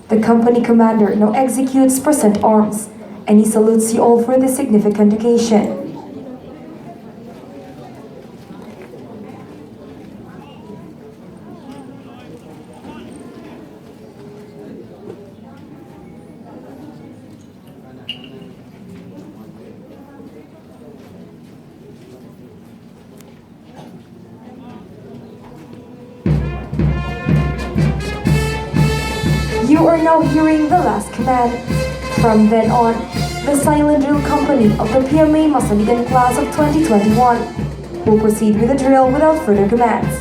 The company commander now executes present arms, and he salutes you all for this significant occasion. You are now hearing the last command. From then on, the silent drill company of the PMA Masaligan class of 2021 will proceed with the drill without further commands.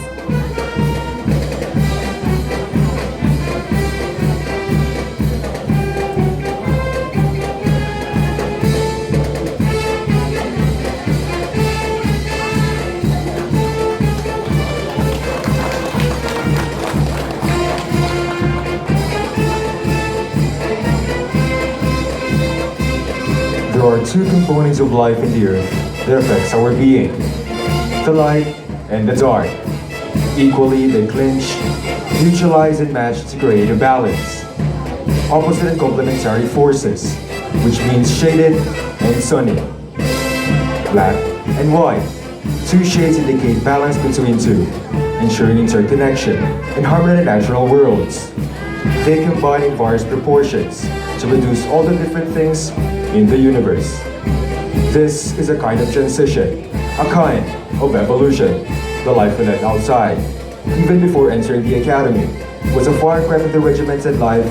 There are two components of life in the earth that affects our being, the light and the dark. Equally, they clinch, neutralize and match to create a balance. Opposite and complementary forces, which means shaded and sunny. Black and white. Two shades indicate balance between two, ensuring interconnection and harmony in the natural worlds. They combine in various proportions to produce all the different things in the universe. This is a kind of transition, a kind of evolution. The life we led outside, even before entering the academy, was a far cry from the regimented life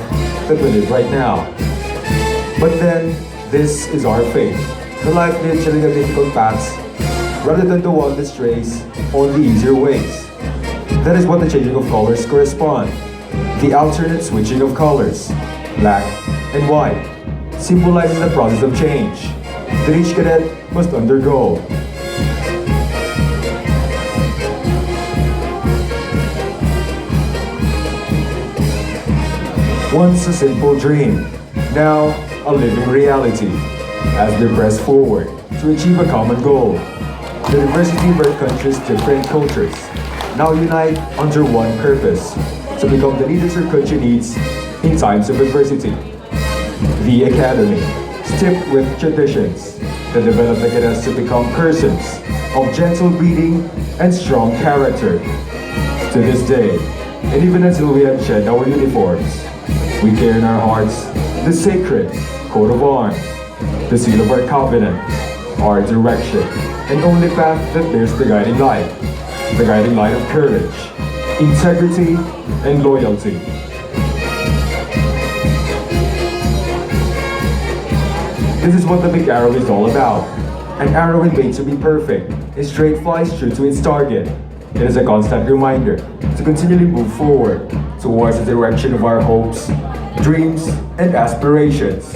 that we live right now. But then, this is our fate. The life lived treading the difficult paths, rather than the one that strays on the easier ways. That is what the changing of colors correspond. The alternate switching of colors, black and white, symbolizes the process of change that each cadet must undergo. Once a simple dream, now a living reality, as they press forward to achieve a common goal. The diversity of our country's different cultures now unite under one purpose, to become the leaders our country needs in times of adversity. The Academy, steeped with traditions that develop the cadets to become persons of gentle breeding and strong character. To this day, and even until we have shed our uniforms, we carry in our hearts the sacred coat of arms, the seal of our covenant, our direction, and only path that bears the guiding light of courage, integrity, and loyalty. This is what the big arrow is all about. An arrow is made to be perfect. It straight flies true to its target. It is a constant reminder to continually move forward towards the direction of our hopes, dreams, and aspirations.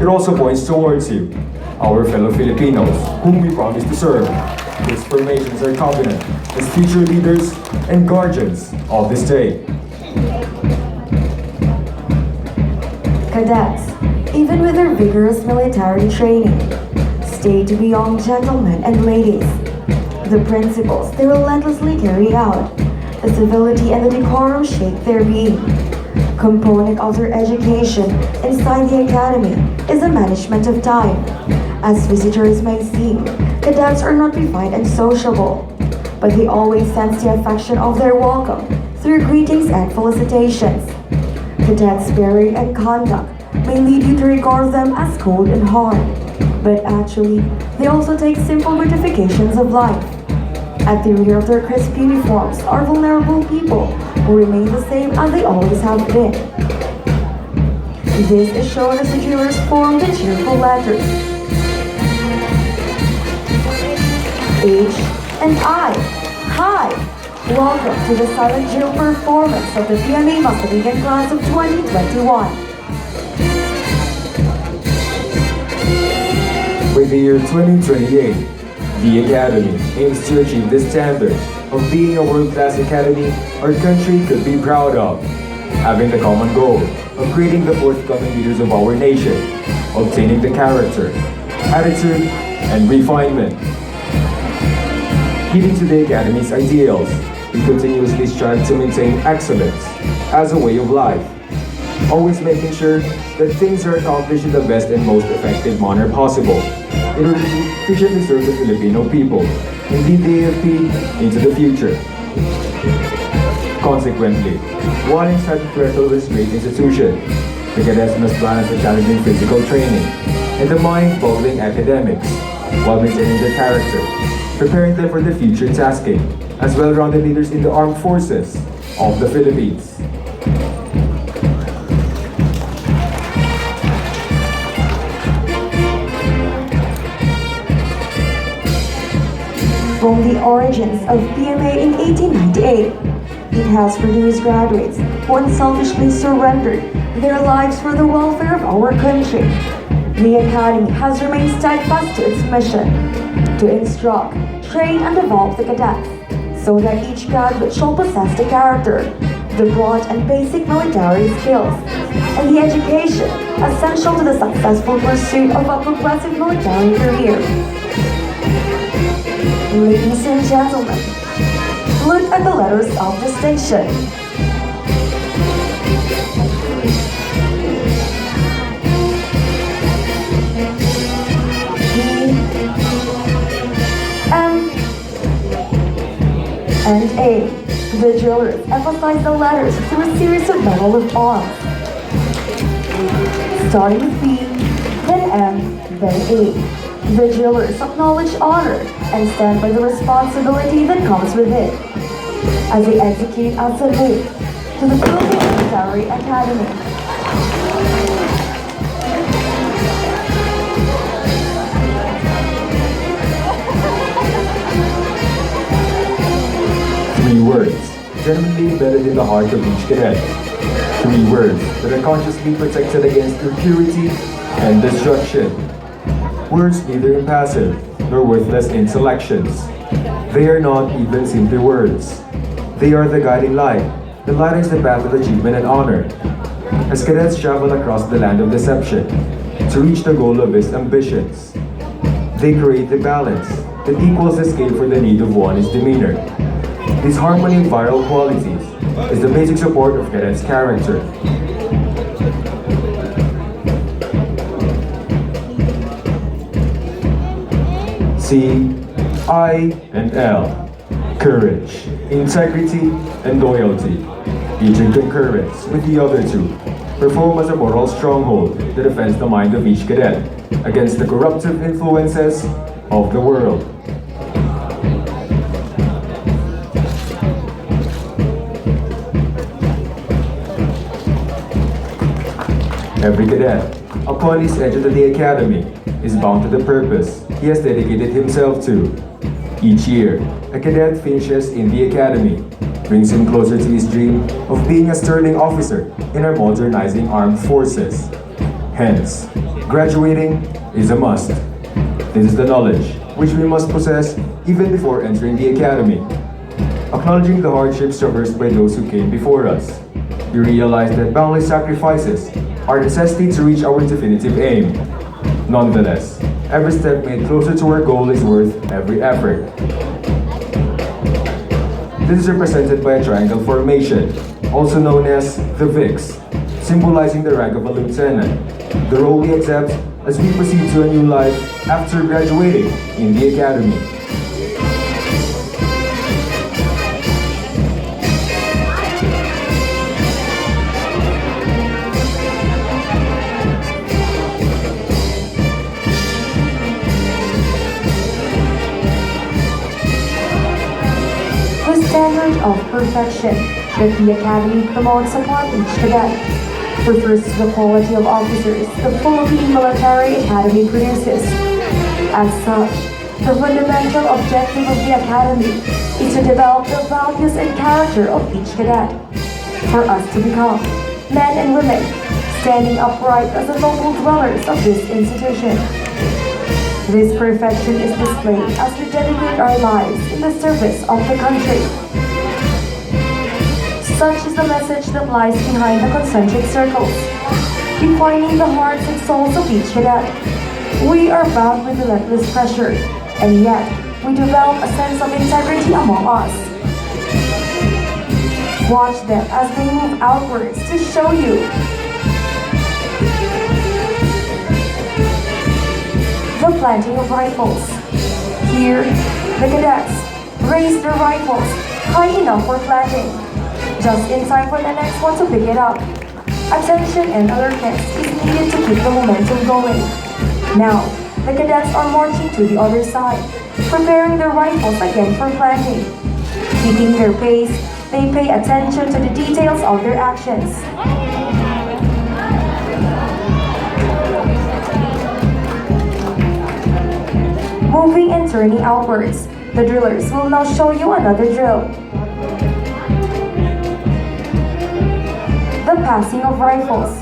It also points towards you, our fellow Filipinos, whom we promise to serve. This formation is our covenant as future leaders and guardians of this day. Cadets, even with their vigorous military training, stay to be young gentlemen and ladies. The principles they relentlessly carry out, the civility and the decorum shape their being. Component of their education inside the academy is the management of time. As visitors may seem, cadets are not refined and sociable, but they always sense the affection of their welcome through greetings and felicitations. Cadets' bearing and conduct may lead you to regard them as cold and hard, but actually, they also take simple gratifications of life. At the rear of their crisp uniforms are vulnerable people who remain the same as they always have been. This is shown as the drillers form the cheerful letters H and I. Hi! Welcome to the silent drill performance of the PMA Masaligan class of 2021. By the year 2028, the Academy aims to achieve the standard of being a world-class academy our country could be proud of, having the common goal of creating the forthcoming leaders of our nation, obtaining the character, attitude, and refinement. Heeding to the Academy's ideals, we continuously strive to maintain excellence as a way of life. always making sure that things are accomplished in the best and most effective manner possible in order to efficiently serve the Filipino people and lead the AFP into the future. Consequently, while inside the threshold of this great institution, the cadets must balance the challenging physical training and the mind-boggling academics while maintaining their character, preparing them for the future tasking as well-rounded leaders in the armed forces of the Philippines. From the origins of PMA in 1898, it has produced graduates who unselfishly surrendered their lives for the welfare of our country. The Academy has remained steadfast to its mission to instruct, train, and develop the cadets so that each graduate shall possess the character, the broad and basic military skills, and the education essential to the successful pursuit of a progressive military career. Ladies and gentlemen, look at the letters of distinction. E, M, and A. The drillers emphasize the letters through a series of medal of arms. Starting with B, then M, then A. The drillers acknowledge honor and stand by the responsibility that comes with it as they execute a salute to the Philippine Military Academy. Three words, genuinely embedded in the heart of each cadet. Three words that are consciously protected against impurity and destruction. Words neither impassive nor worthless intellections. They are not even simply words. They are the guiding light that lightens the path of achievement and honor. As cadets travel across the land of deception to reach the goal of his ambitions, they create the balance that equals the scale for the need of one's demeanor. This harmony of viral qualities is the basic support of cadets' character. C, I, and L. Courage, integrity, and loyalty. Each in concurrence with the other two perform as a moral stronghold that defends the mind of each cadet against the corruptive influences of the world. Every cadet, upon his entry to the academy, is bound to the purpose he has dedicated himself to. Each year, a cadet finishes in the academy, brings him closer to his dream of being a sterling officer in our modernizing armed forces. Hence, graduating is a must. This is the knowledge which we must possess even before entering the academy. Acknowledging the hardships traversed by those who came before us, we realize that boundless sacrifices are necessity to reach our definitive aim. Nonetheless, every step made closer to our goal is worth every effort. This is represented by a triangle formation, also known as the VIX, symbolizing the rank of a lieutenant, the role we accept as we proceed to a new life after graduating in the academy. The standard of perfection that the Academy promotes upon each cadet refers to the quality of officers the Philippine Military Academy produces. As such, the fundamental objective of the Academy is to develop the values and character of each cadet, for us to become men and women standing upright as the noble dwellers of this institution. This perfection is displayed as we dedicate our lives in the service of the country. Such is the message that lies behind the concentric circles, defining the hearts and souls of each cadet. We are bound with relentless pressure, and yet we develop a sense of integrity among us. Watch them as they move outwards to show you the planting of rifles. Here, the cadets raise their rifles high enough for planting, just in time for the next one to pick it up. Attention and alertness is needed to keep the momentum going. Now, the cadets are marching to the other side, preparing their rifles again for planting. Keeping their pace, they pay attention to the details of their actions. Moving and turning outwards, the drillers will now show you another drill. The passing of rifles.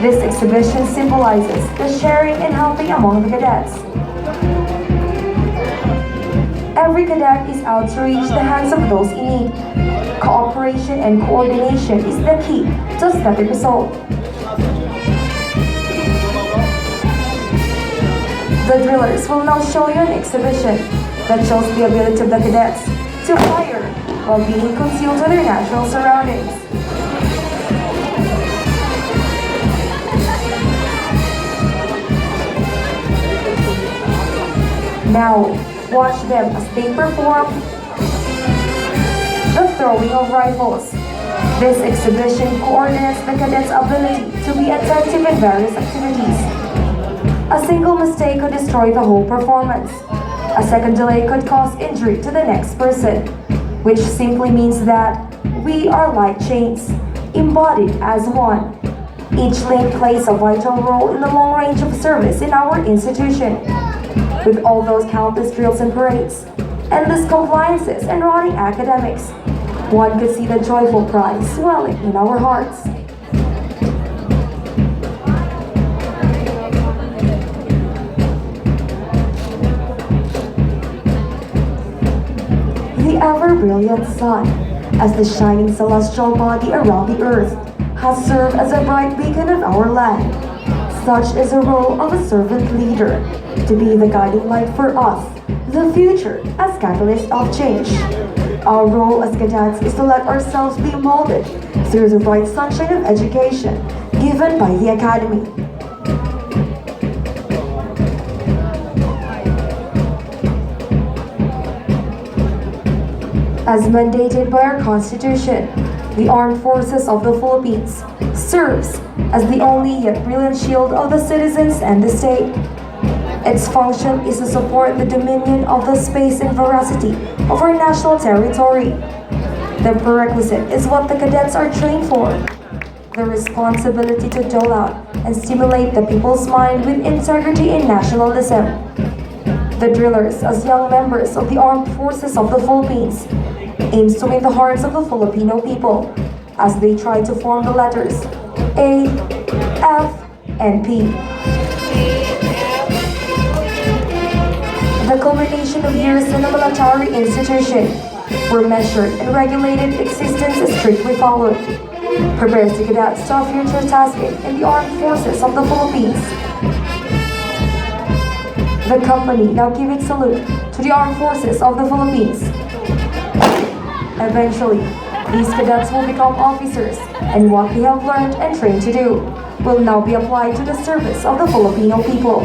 This exhibition symbolizes the sharing and helping among the cadets. Every cadet is out to reach the hands of those in need. Cooperation and coordination is the key to aesthetic result. The drillers will now show you an exhibition that shows the ability of the cadets to fire while being concealed to their natural surroundings. Now, watch them as they perform the throwing of rifles. This exhibition coordinates the cadets' ability to be attentive in various activities. A single mistake could destroy the whole performance. A second delay could cause injury to the next person, which simply means that we are like chains, embodied as one. Each link plays a vital role in the long range of service in our institution. With all those countless drills and parades, endless compliances and rotting academics, one could see the joyful pride swelling in our hearts. The ever-brilliant sun, as the shining celestial body around the earth, has served as a bright beacon of our land. Such is the role of a servant leader, to be the guiding light for us, the future, as catalyst of change. Our role as cadets is to let ourselves be molded through the bright sunshine of education given by the Academy. As mandated by our Constitution, the Armed Forces of the Philippines serves as the only yet brilliant shield of the citizens and the state. Its function is to support the dominion of the space and veracity of our national territory. The prerequisite is what the cadets are trained for: the responsibility to dole out and stimulate the people's mind with integrity and nationalism. The drillers, as young members of the Armed Forces of the Philippines, aims to win the hearts of the Filipino people as they try to form the letters A, F, and P. The culmination of years in a military institution, where measured and regulated existence is strictly followed, prepares the cadets to a future tasking in the Armed Forces of the Philippines. The company now gives its salute to the Armed Forces of the Philippines. Eventually, these cadets will become officers, and what they have learned and trained to do will now be applied to the service of the Filipino people.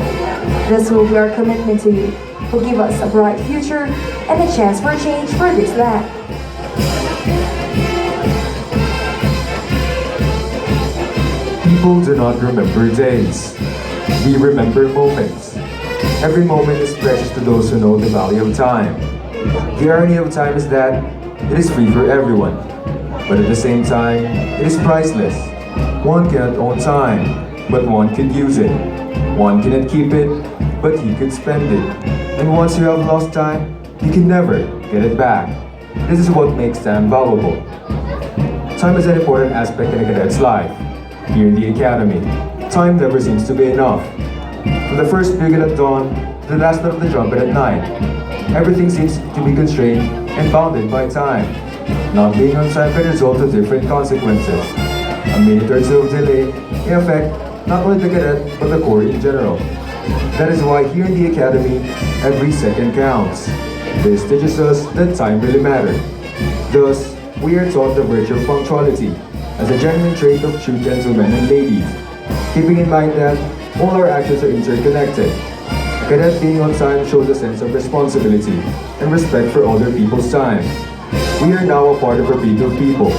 This will be our commitment to you, who give us a bright future and a chance for change for this land. People do not remember days. We remember moments. Every moment is precious to those who know the value of time. The irony of time is that it is free for everyone, but at the same time, it is priceless. One cannot own time, but one could use it. One cannot keep it, but he could spend it. And once you have lost time, you can never get it back. This is what makes time valuable. Time is an important aspect in a cadet's life. Here in the Academy, time never seems to be enough. From the first beacon at dawn to the last note of the trumpet at night, everything seems to be constrained and bounded by time. Not being on time can result in different consequences. A minute or two of delay may affect not only the cadet but the Corps in general. That is why here in the Academy, every second counts. This teaches us that time really matters. Thus, we are taught the virtue of punctuality as a genuine trait of true gentlemen and ladies, keeping in mind that all our actions are interconnected. Cadet being on time shows a sense of responsibility and respect for other people's time. We are now a part of a breed of people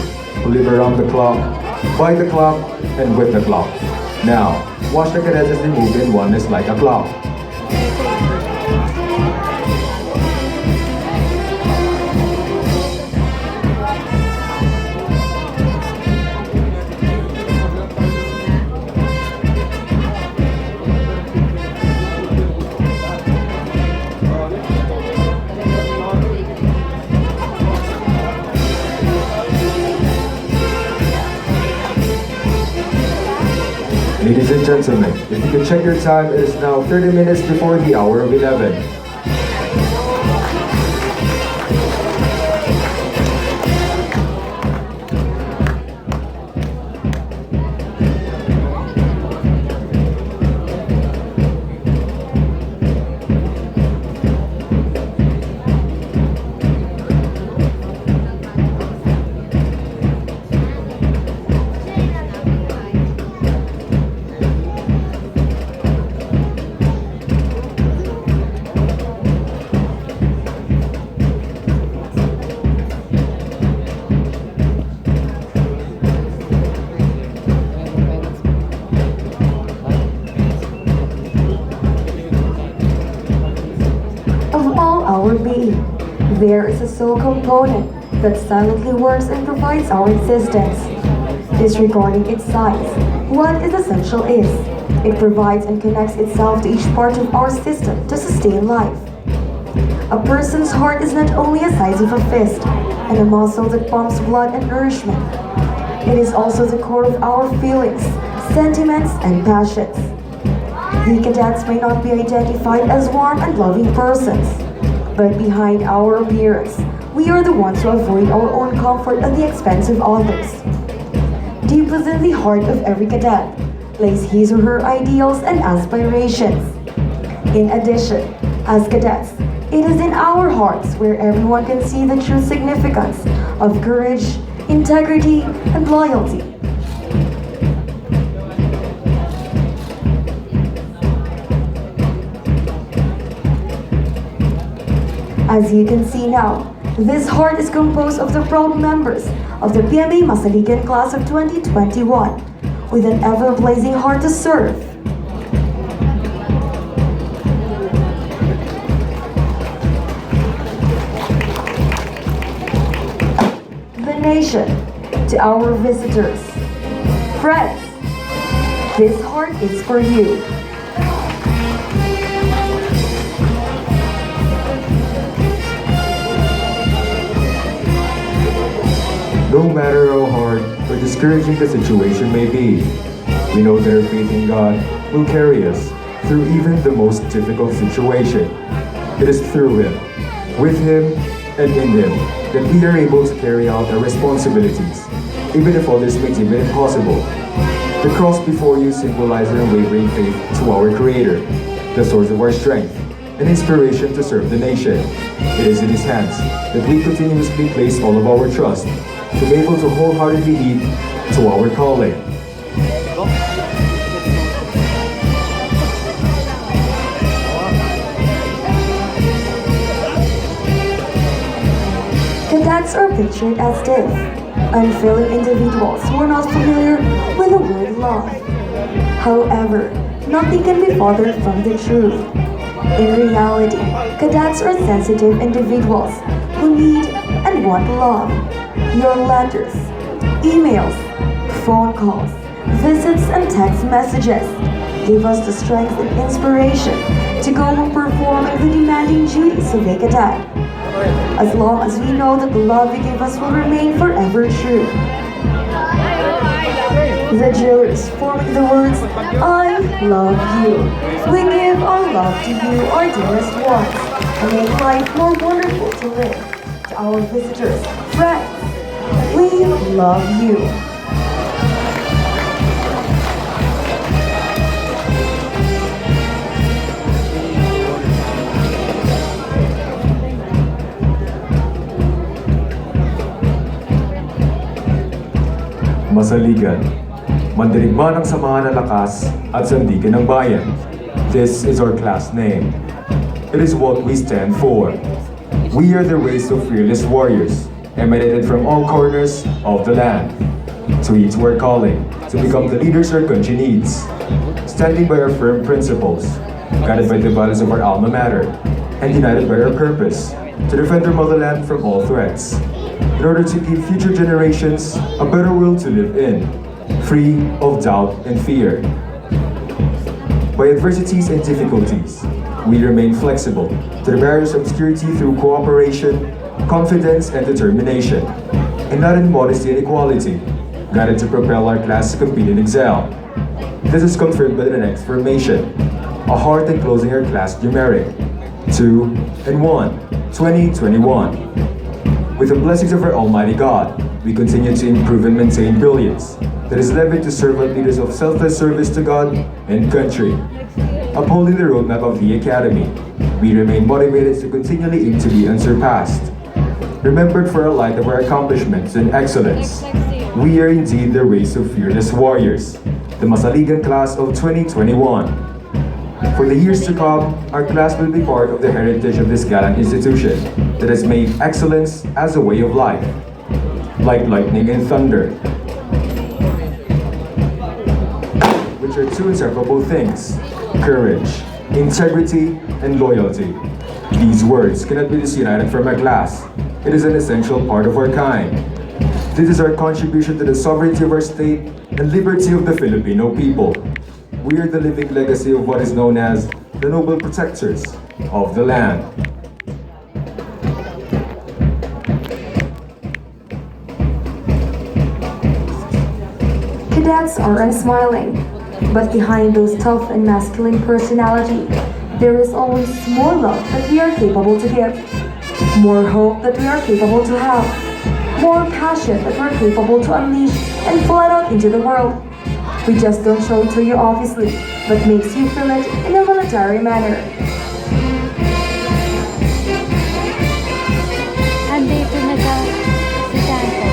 who live around the clock, by the clock, and with the clock. Now, watch the cadets as they move in oneness like a clock. Ladies and gentlemen, if you can check your time, it is now 30 minutes before the hour of 11. Our being, there is a soul component that silently works and provides our existence. Disregarding its size, what is essential is, it provides and connects itself to each part of our system to sustain life. A person's heart is not only a size of a fist and a muscle that pumps blood and nourishment. It is also the core of our feelings, sentiments, and passions. The cadets may not be identified as warm and loving persons, but behind our appearance, we are the ones who avoid our own comfort at the expense of others. Deep within the heart of every cadet lays his or her ideals and aspirations. In addition, as cadets, it is in our hearts where everyone can see the true significance of courage, integrity, and loyalty. As you can see now, this heart is composed of the proud members of the PMA Masaligan class of 2021 with an ever-blazing heart to serve. The nation, to our visitors, friends, this heart is for you. No matter how hard or discouraging the situation may be, we know that our faith in God will carry us through even the most difficult situation. It is through Him, with Him, and in Him that we are able to carry out our responsibilities, even if others may deem it impossible. The cross before you symbolizes our unwavering faith to our Creator, the source of our strength and inspiration to serve the nation. It is in His hands that we continuously place all of our trust to be able to wholeheartedly heed to our calling. Cadets are pictured as stiff, unfeeling individuals who are not familiar with the word love. However, nothing can be farther from the truth. In reality, cadets are sensitive individuals who need and want love. Your letters, emails, phone calls, visits, and text messages give us the strength and inspiration to go and perform the demanding duties of a cadet. As long as we know that the love you give us will remain forever true. The jurors forming the words, I love you. We give our love to you, our dearest ones, and make life more wonderful to live. To our visitors, friends, we love you. Masaligan, mandirigma ng samahan ng lakas at sandigan ng bayan. This is our class name. it is what we stand for. We are the race of fearless warriors, emanated from all corners of the land. To each we're calling, to become the leaders our country needs, standing by our firm principles, guided by the values of our alma mater, and united by our purpose, to defend our motherland from all threats, in order to give future generations a better world to live in, free of doubt and fear. By adversities and difficulties, we remain flexible to the barriers of obscurity through cooperation, confidence, and determination, and not in modesty and equality, guided to propel our class to compete and excel. This is confirmed by the next formation, a heart enclosing our class numeric, 2 and 1, 2021. With the blessings of our Almighty God, we continue to improve and maintain brilliance that is levied to servant leaders of selfless service to God and country. Upholding the roadmap of the Academy, we remain motivated to continually aim to be unsurpassed. Remembered for a light of our accomplishments and excellence, we are indeed the race of fearless warriors, the Masaligan class of 2021. For the years to come, our class will be part of the heritage of this gallant institution that has made excellence as a way of life, like lightning and thunder, which are two inseparable things: courage, integrity, and loyalty. These words cannot be disunited from our class. It is an essential part of our kind. This is our contribution to the sovereignty of our state and liberty of the Filipino people. We are the living legacy of what is known as the noble protectors of the land. Cadets are unsmiling, but behind those tough and masculine personality, there is always more love that we are capable to give, more hope that we are capable to have, more passion that we're capable to unleash and flood out into the world. We just don't show it to you obviously, but makes you feel it in a military manner. Andito na daw si Tante.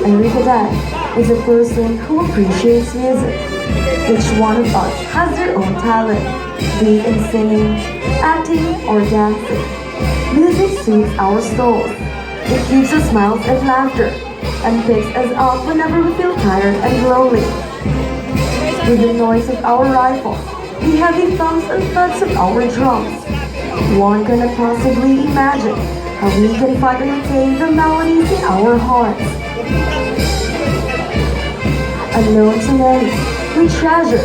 Every cadet is a person who appreciates music. Each one of us has their own talent, be it in singing, acting, or dancing. Music soothes our souls. It gives us smiles and laughter, and picks us up whenever we feel tired and lonely. With the noise of our rifles, the heavy thumps and thuds of our drums, one cannot possibly imagine how we can fight and maintain the melodies in our hearts. Unknown to many, we treasure,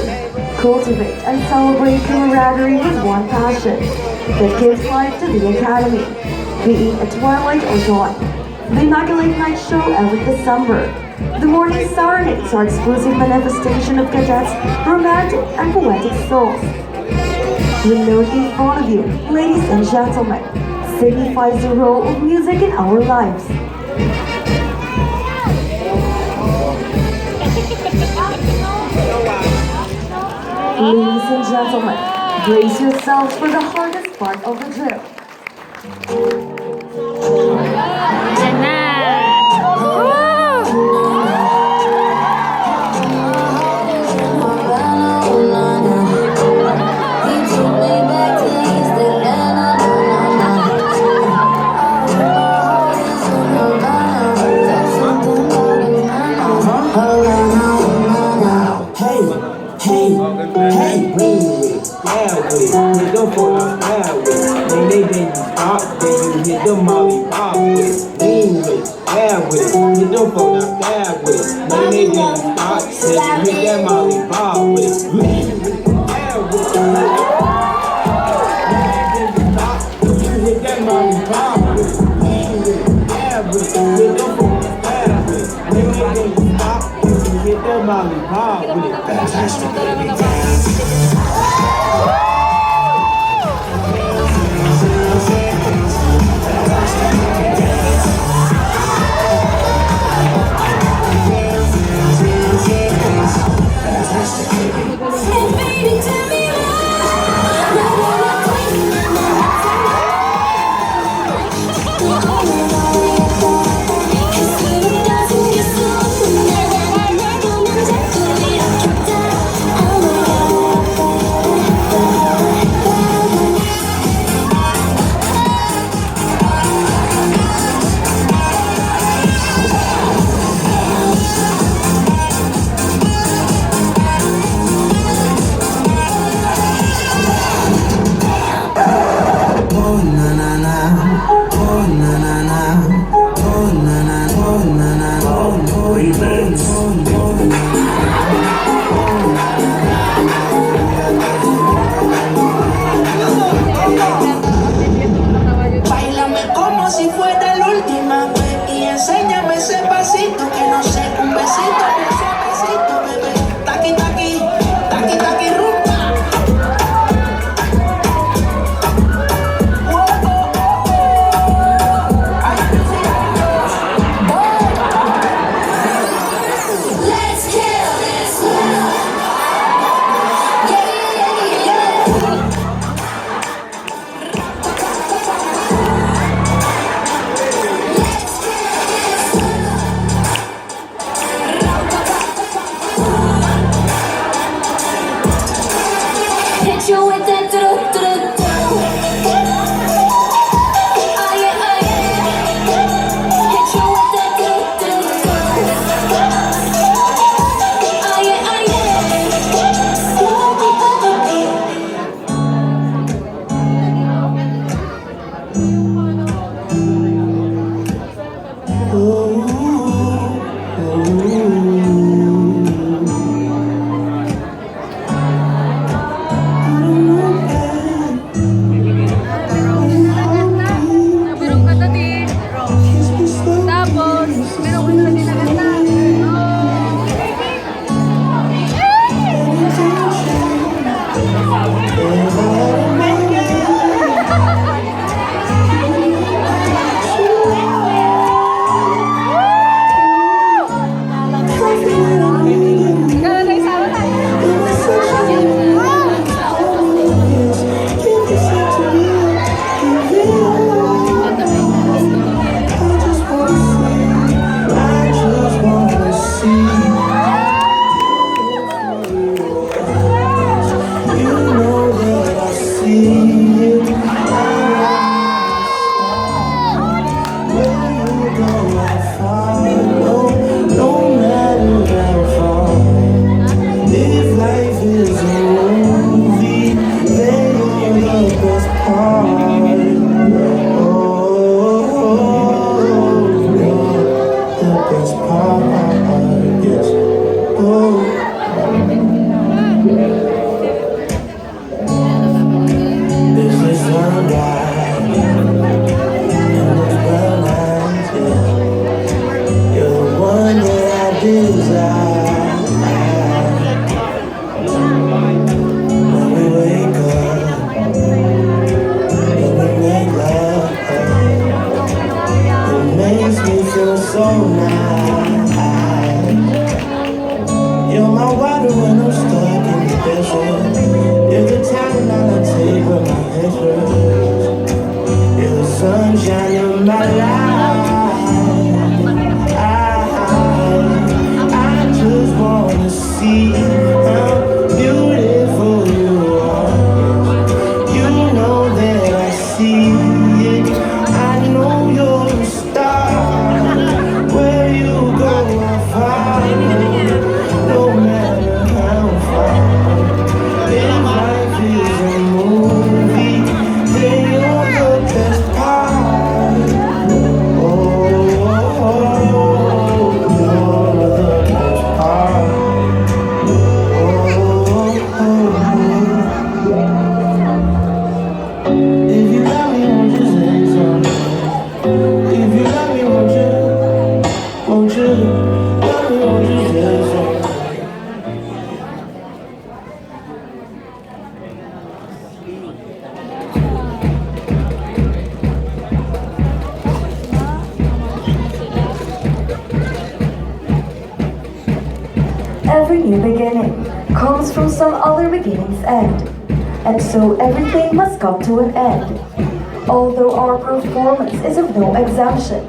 cultivate, and celebrate camaraderie with one passion that gives life to the Academy, be it at twilight or dawn. The Immaculate Night Show every December. The Morning Serenades are exclusive manifestation of cadets' romantic and poetic souls. The note in front of you, ladies and gentlemen, signifies the role of music in our lives. Ladies and gentlemen, brace yourselves for the hardest part of the drill. Yan na! desire. When we wake up, when we make love, it makes me feel so nice. You're my water when I'm stuck in the desert. You're the Tylenol I take when my head hurts. You're the sunshine in my life. I just wanna see how beautiful you are. You know that I see it. I know you're a star. Where you go, I follow. No matter how far. If life is a movie, then you're the best part. Oh, you're the best part. If you love me, won't you say something? If you love me, won't you? Won't you? Love me, won't you say something? Every new beginning comes from some other beginning's end, and so everything must come to an end. Although our performance is of no exemption,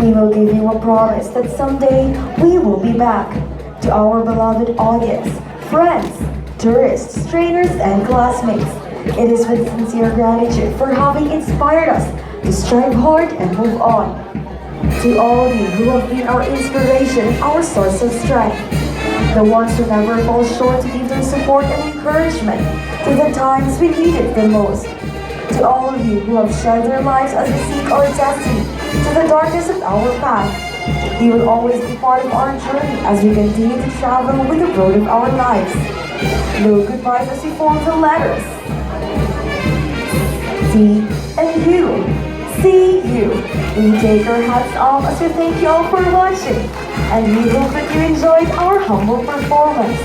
we will give you a promise that someday we will be back to our beloved audience, friends, tourists, trainers, and classmates. It is with sincere gratitude for having inspired us to strive hard and move on. To all of you who have been our inspiration, our source of strength, the ones who never fall short to give their support and encouragement to the times we need it the most. To all of you who have shed their lives as we seek our destiny to the darkness of our path, you will always be part of our journey as we continue to travel with the road of our lives. No goodbyes as we form the letters C and U. See you. We take our hats off as we thank you all for watching, and we hope that you enjoyed our humble performance.